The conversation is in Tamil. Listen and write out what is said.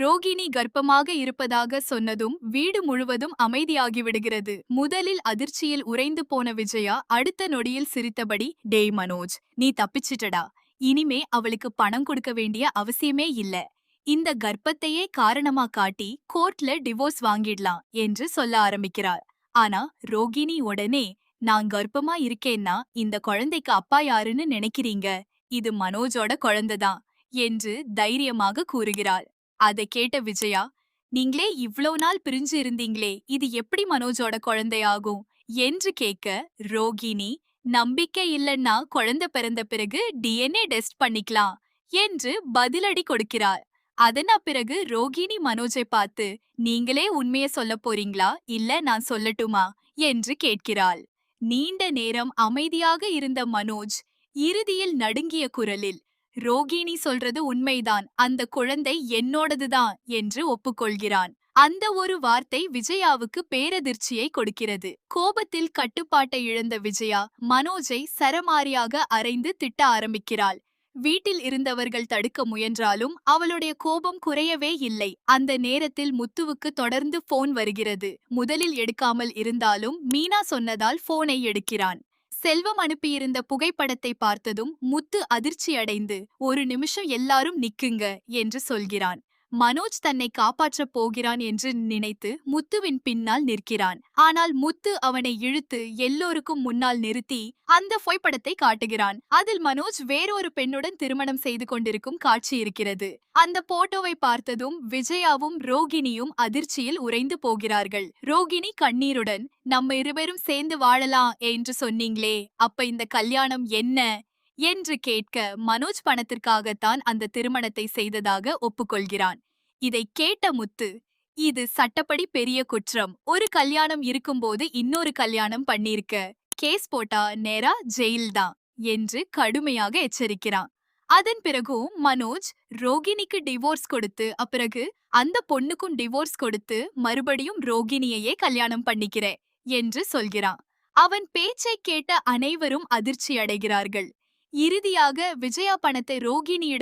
ரோகிணி கர்ப்பமாக இருப்பதாக சொன்னதும் வீடு முழுவதும் அமைதியாகிவிடுகிறது. முதலில் அதிர்ச்சியில் உறைந்து போன விஜயா அடுத்த நொடியில் சிரித்தபடி, டேய் மனோஜ், நீ தப்பிச்சிட்டடா. இனிமே அவளுக்கு பணம் கொடுக்க வேண்டிய அவசியமே இல்ல. இந்த கர்ப்பத்தையே காரணமா காட்டி கோர்ட்ல டிவோர்ஸ் வாங்கிடலாம் என்று சொல்ல ஆரம்பிக்கிறார். ஆனா ரோகிணி உடனே, நான் கர்ப்பமா இருக்கேன்னா இந்த குழந்தைக்கு அப்பா யாருன்னு நினைக்கிறீங்க? இது மனோஜோட குழந்தைதான் என்று தைரியமாக கூறுகிறாள். அதை கேட்ட விஜயா, நீங்களே இவ்ளோ நாள் பிரிஞ்சு இருந்தீங்களே, இது எப்படி மனோஜோட குழந்தையாகும் என்று கேட்க, ரோகிணி, நம்பிக்கை இல்லன்னா குழந்தை பிறந்த பிறகு டிஎன்ஏ டெஸ்ட் பண்ணிக்கலாம் என்று பதிலடி கொடுக்கிறார். அதனா பிறகு ரோகிணி மனோஜை பார்த்து, நீங்களே உண்மையை சொல்ல போறீங்களா இல்ல நான் சொல்லட்டுமா என்று கேட்கிறாள். நீண்ட நேரம் அமைதியாக இருந்த மனோஜ் இறுதியில் நடுங்கிய குரலில், ரோகிணி சொல்றது உண்மைதான், அந்த குழந்தை என்னோடதுதான் என்று ஒப்புக்கொள்கிறான். அந்த ஒரு வார்த்தை விஜயாவுக்கு பேரதிர்ச்சியை கொடுக்கிறது. கோபத்தில் கட்டுப்பாட்டை இழந்த விஜயா மனோஜை சரமாரியாக அறைந்து திட்ட ஆரம்பிக்கிறாள். வீட்டில் இருந்தவர்கள் தடுக்க முயன்றாலும் அவளுடைய கோபம் குறையவே இல்லை. அந்த நேரத்தில் முத்துவுக்கு தொடர்ந்து போன் வருகிறது. முதலில் எடுக்காமல் இருந்தாலும் மீனா சொன்னதால் போனை எடுக்கிறான். செல்வம் அனுப்பியிருந்த புகைப்படத்தை பார்த்ததும் முத்து அதிர்ச்சியடைந்து, ஒரு நிமிஷம் எல்லாரும் நிக்குங்க என்று சொல்கிறான். மனோஜ் தன்னை காப்பாற்றப் போகிறான் என்று நினைத்து முத்துவின் பின்னால் நிற்கிறான். ஆனால் முத்து அவனை இழுத்து எல்லோருக்கும் முன்னால் நிறுத்தி அந்த புகைப்படத்தை காட்டுகிறான். அதில் மனோஜ் வேறொரு பெண்ணுடன் திருமணம் செய்து கொண்டிருக்கும் காட்சி இருக்கிறது. அந்த போட்டோவை பார்த்ததும் விஜயாவும் ரோகிணியும் அதிர்ச்சியில் உறைந்து போகிறார்கள். ரோகிணி கண்ணீருடன், நம்ம இருவரும் சேர்ந்து வாழலாம் என்று சொன்னீங்களே, அப்ப இந்த கல்யாணம் என்ன என்று கேட்க, மனோஜ் பணத்திற்காகத்தான் அந்த திருமணத்தை செய்ததாக ஒப்புக்கொள்கிறான். இதை கேட்ட முத்து, இது சட்டப்படி பெரிய குற்றம். ஒரு கல்யாணம் இருக்கும்போது இன்னொரு கல்யாணம் பண்ணிருக்க, கேஸ் போட்டா நேரா ஜெயில் தான் என்று கடுமையாக எச்சரிக்கிறான். அதன் பிறகும் மனோஜ் ரோகிணிக்கு டிவோர்ஸ் கொடுத்து அப்பிறகு அந்த பொண்ணுக்கும் டிவோர்ஸ் கொடுத்து மறுபடியும் ரோகிணியையே கல்யாணம் பண்ணிக்கிறேன் என்று சொல்கிறான். அவன் பேச்சை கேட்ட அனைவரும் அதிர்ச்சி அடைகிறார்கள். இறுதியாக விஜயா பணத்தை ரோகிணியிடம்